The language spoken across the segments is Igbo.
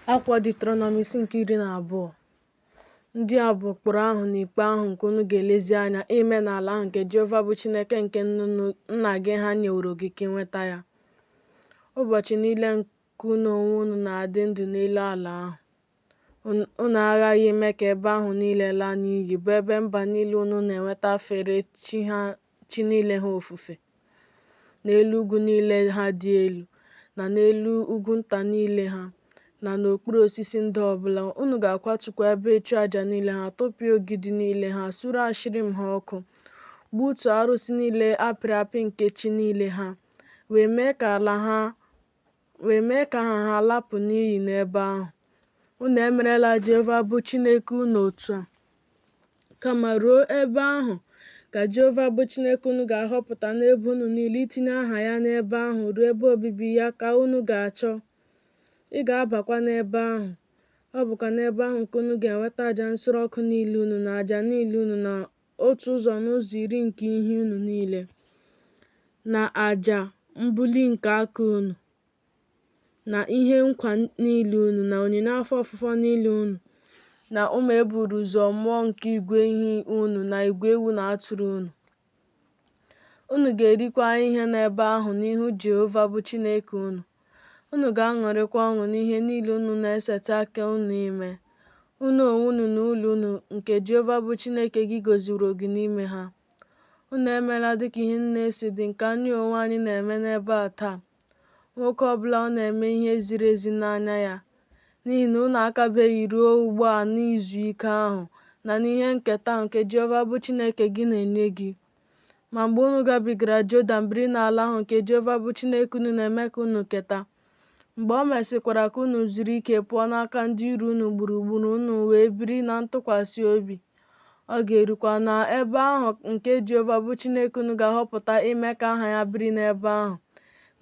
Akwa Deuteronomi isi nke 12. Ndị a bụ ụkpụrụ ahụ na ikpe ahụ nke unu ga-elezi anya ime n'ala ahụ nke Jehova bụ Chineke nke nna gị ha nyeworo gị ka ị nweta ya. Ụbọchị niile nke unu onwe unu na-adị ndụ n'elu ala ahụ, unu aghaghị ime ka ebe ahụ niile laa n'iyi, bụ ebe mba niile unu na-enweta fere chi niile ha ofufe, n'elu ugwu niile ha dị elu, na n'elu ugwu nta niile ha, na n'okpuru osisi ndụ ọbụla. Unu ga-akwatukwa ebe ịchụ àjà niile ha, tụpịa ogidi niile ha, suru Asherim ha ọkụ, gbutuo arụsị niile apịrị apị nke chi niile ha, wee mee ka ha lapụ n'iyi n'ebe ahụ. Unu emerela Jehova bụ Chineke unu otu a, kama ruo ebe ahụ ka Jehova bụ Chineke unu ga-ahọpụta n'ebe unu niile itinye aha ya n'ebe ahụ, ruo ebe obibi ya ka unu ga-achọ. Ị ga-abakwa n'ebe ahụ. Ọ bụkwa n'ebe ahụ ka unu ga-enweta àjà nsure ọkụ niile unu, na àjà niile unu, na otu ụzọ n'ụzọ iri nke ihe unu niile, na àjà mbuli nke aka unu, na ihe nkwa niile unu, na onyinye afọ ofufo niile unu, na ụmụ e buru ụzọ mụọ nke igwe ehi unu, na igwe ewu na atụrụ unu. Unu ga-erikwa ihe n'ebe ahụ n'ihu Jehova bụ Chineke unu. Unu ga-aṅụrịkwa ọṅụ n'ihe niile unu na-eseta aka unu ime, unu onwe unu na ụlọ unu nke Jehova bụ Chineke gị gọziworo gị n'ime ha. Unu emela dịka ihe nne si dị, nke anyị onwe anyị na-eme n'ebe a taa. Nwoke ọbụla ọ na-eme ihe ziri ezi n'anya ya, n'ihi na unu akabeghị ruo ugbu a n'izu ike ahụ na n'ihe nketa ahụ nke Jehova bụ Chineke gị na-enye gị. Ma mgbe unu gabigara Jọdan biri n'ala ahụ nke Jehova bụ Chineke unu na-eme ka unu keta, mgbe o mesịkwara ka unu zuru ike pụọ n'aka ndị iro unu gburugburu, unu wee biri na ntụkwasị obi, ọ ga-erukwa n'ebe ahụ nke Jehova bụ Chineke unu ga-ahọpụta ime ka aha ya biri n'ebe ahụ.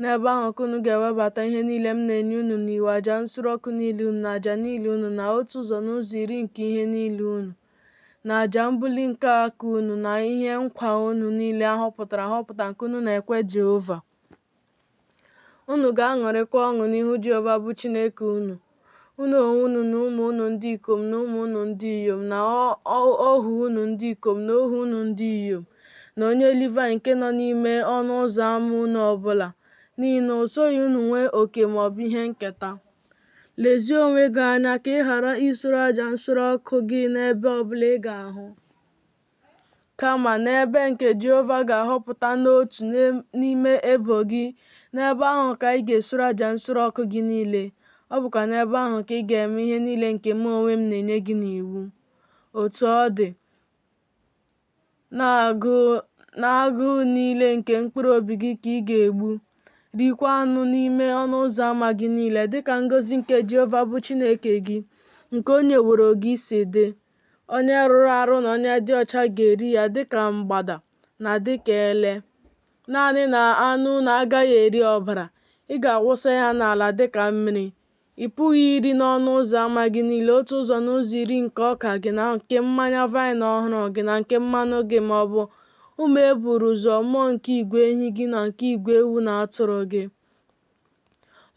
N'ebe ahụ ka unu ga-ewebata ihe niile m na-enye unu n'iwu, àjà nsure ọkụ niile unu, na àjà niile unu, na otu ụzọ n'ụzọ iri nke ihe niile unu, na àjà mbuli nke aka unu, na ihe nkwa unu niile ahọpụtara ahọpụta nke unu na-ekwe Jehova. Unu ga-aṅụrịkwa ọṅụ n'ihu Jehova bụ Chineke unu, unu onwe unu na ụmụ unu ndị ikom na ụmụ unu ndị inyom, na ohu unu ndị ikom na ohu unu ndị inyom, na onye Livayị nke nọ n'ime ọnụ ụzọ ámá unu ọbụla, n'ihi na o soghị unu nwee oke maọbụ ihe nketa. Lezie onwe gị anya ka ị ghara isoro àjà nsure ọkụ gị n'ebe ọbụla ị ga-ahụ, kama n'ebe nke Jehova ga-ahọpụta n'otu n'ime ebo gị, n'ebe ahụ ka ị ga-esoro àjà nsure ọkụ gị niile. Ọ bụkwa n'ebe ahụ ka ị ga-eme ihe niile nke mụ onwe m na-enye gị n'iwu. Otu ọ dị, n'agụụ niile nke mkpụrụ obi gị ka ị ga-egbu, riekwa anụ n'ime ọnụ ụzọ ámá gị niile, dịka ngọzi nke Jehova bụ Chineke gị nke o nyeworo gị si dị. Onye rụrụ arụ na onye dị ọcha ga-eri ya dịka mgbada na dịka ele. Naanị na anụ unu agaghị eri ọbara. Ị ga-awụsa ya n'ala dịka mmiri. Ị pụghị iri n'ọnụ ụzọ ámá gị niile otu ụzọ n'ụzọ iri nke ọka gị, na nke mmanya vaịn ọhụrụ gị, na nke mmanụ gị, ma ọ bụ ụmụ e buru ụzọ mụọ nke igwe ehi gị, na nke igwe ewu na atụrụ gị,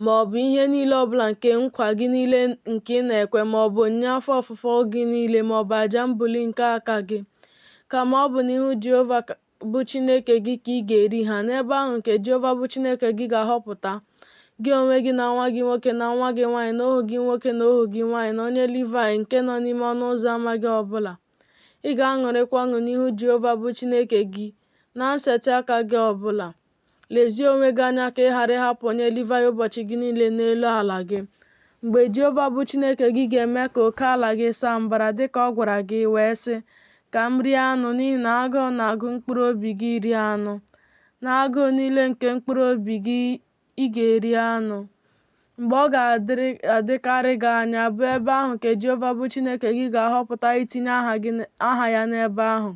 ma ọ bụ ihe niile ọbụla nke nkwa gị niile nke ị na-ekwe, ma ọ bụ onyinye afọ ofufo gị niile, ma ọ bụ àjà mbuli nke aka gị. Kama ọ bụ n'ihu Jehova bụ Chineke gị ka ị ga-eri ha, n'ebe ahụ nke Jehova bụ Chineke gị ga-ahọpụta, gị onwe gị na nwa gị nwoke na nwa gị nwaanyị, na ohu gị nwoke na ohu gị nwaanyị, na onye Livayị nke nọ n'ime ọnụ ụzọ ámá gị ọbụla. Ị ga-aṅụrịkwa ọṅụ n'ihu Jehova bụ Chineke gị na nseti aka gị ọbụla. Lezie onwe gị anya ka ị ghara ịhapụ onye Livayị ụbọchị gị niile n'elu ala gị, mgbe Jehova bụ Chineke gị ga-eme ka oke ala gị saa mbara, dịka ọ gwara gị, wee sị, ka m rie anụ, n'ihi na agụụ na-agụ mkpụrụ obi gị iri anụ. N'agụụ niile nke mkpụrụ obi gị ị ga-eri anụ. Mgbe ọ ga-adịkarị gị anya bụ ebe ahụ nke Jehova bụ Chineke gị ga-ahọpụta itinye aha ya n'ebe ahụ.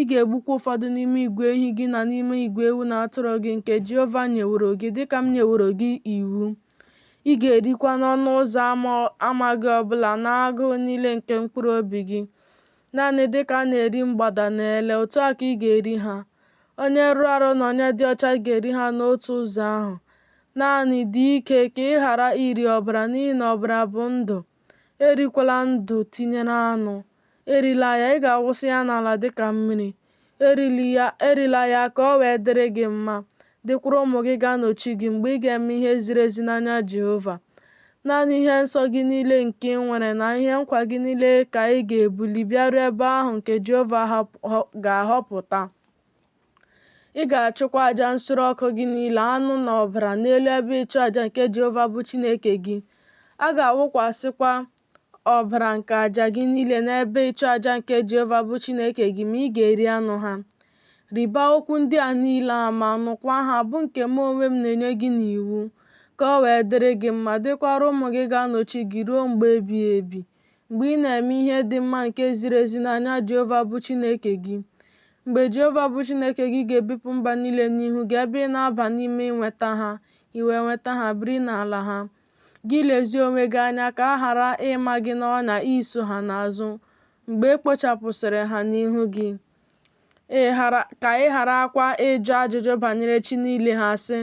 Ị ga-egbukwa ụfọdụ n'ime igwe ehi gị na n'ime igwe ewu na atụrụ gị nke Jehova nyeworo gị dịka m nyeworo gị iwu. Ị ga-erikwa n'ọnụ ụzọ ámá gị ọbụla n'agụụ niile nke mkpụrụ obi gị. Naanị dịka a na-eri mgbada na ele, otu a ka ị ga-eri ha. Onye rụrụ arụ na onye dị ọcha ga-eri ha n'otu ụzọ ahụ. naanị dị ike ka ị ghara iri ọbara, n'ihi na ọbara bụ ndụ. Erikwala ndụ tinyere anụ. Erila ya, ị ga-awụsa ya n'ala dịka mmiri. Erila ya ka ọ wee dịrị gị mma, dịkwara ụmụ gị ga-anọchi gị mgbe ị ga-eme ihe ziri ezi n'anya Jehova. Naanị ihe nsọ gị niile nke ị nwere na ihe nkwa gị niile ka ị ga-ebuli bịaruo ebe ahụ nke Jehova ga-ahọpụta. Ị ga-achụkwa àjà nsure ọkụ gị niile, anụ na ọbara, n'elu ebe ịchụ àjà nke Jehova bụ Chineke gị. A ga-awụkwasịkwa ọbara nke àjà gị niile n'ebe ịchụ àjà nke Jehova bụ Chineke gị ma ị ga-eri anụ ha. Rịba okwu ndị a niile ama, nụkwa ha, bụ nke mụ onwe m na-enye gị n'iwu, ka ọ wee dịrị gị mma, dịkwara ụmụ gị ga-anọchi gị ruo mgbe ebighị ebi, mgbe ị na-eme ihe dị mma nke ziri ezi n'anya Jehova bụ Chineke gị. Mgbe Jehova bụ Chineke gị ga-ebipụ mba niile n'ihu gị, ebe ị na-aba n'ime inweta ha, iwe nweta ha, biri n'ala ha. Gị lezie onwe gị anya ka a ghara ịma gị n'ọnya iso ha n'azụ mgbe e kpochapụsịrị ha n'ihu gị. Ka ị gharakwa ịjụ ajụjụ banyere chi niile ha, sị,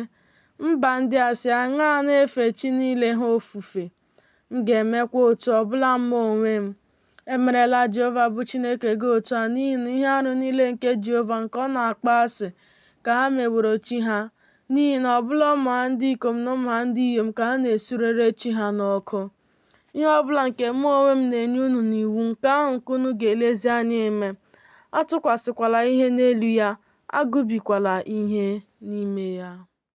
mba ndị a si aṅaa na-efe chi niile ha ofufe? M ga-emekwa otu ọbụla mma onwe m. Emerela Jehova bụ Chineke gị otu a, n'ihi na ihe arụ niile nke Jehova nke ọ na-akpọ asị ka ha meworo chi ha, n'ihi na ọbụla ụmụ ha ndị ikom na ụmụ ha ndị inyom ka ha na-esurere chi ha n'ọkụ. Ihe ọbụla nke mụ onwe m na-enye unu n'iwu, nke ahụ nke unu ga-elezi anya eme. Atụkwasịkwala ihe n'elu ya, agụbikwala ihe n'ime ya.